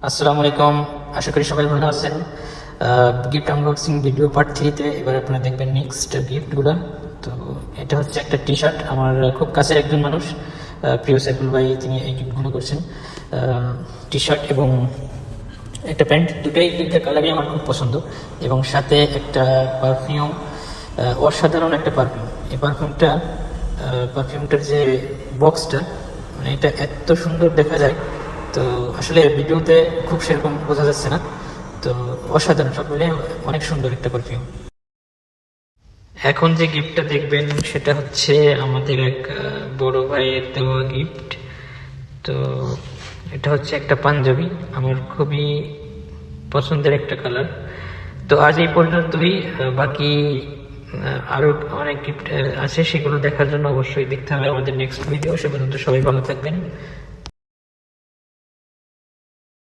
আসসালামু আলাইকুম, আশা করি সবাই ভালো আছেন। গিফট আনবক্সিং ভিডিও পার্ট 3-তে এবার আপনারা দেখবেন নেক্সট গিফটগুলো। তো এটা হচ্ছে একটা টি শার্ট, আমার খুব কাছের একজন মানুষ, প্রিয় সাইফুল ভাই, তিনি এই গিফটগুলো করছেন। টি শার্ট এবং একটা প্যান্ট, দুইটা কালারই আমার খুব পছন্দ, এবং সাথে একটা পারফিউম, অসাধারণ একটা পারফিউম। এই পারফিউমটার যে বক্সটা, মানে এটা এত সুন্দর দেখা যায়, তো আসলে ভিডিওতে খুব সেরকম বোঝা যাচ্ছে না। তো অসাধারণ, সব মিলে অনেক সুন্দর একটা পারফিউম। এখন যে গিফটটা দেখবেন সেটা হচ্ছে আমাদের এক বড় ভাইয়ের দেওয়া গিফট। তো এটা হচ্ছে একটা পাঞ্জাবি, আমার খুবই পছন্দের একটা কালার। তো আজ এই পর্যন্তই। বাকি আরো অনেক গিফট আছে, সেগুলো দেখার জন্য অবশ্যই দেখতে হবে আমাদের নেক্সট ভিডিও। সে পর্যন্ত সবাই ভালো থাকবেন।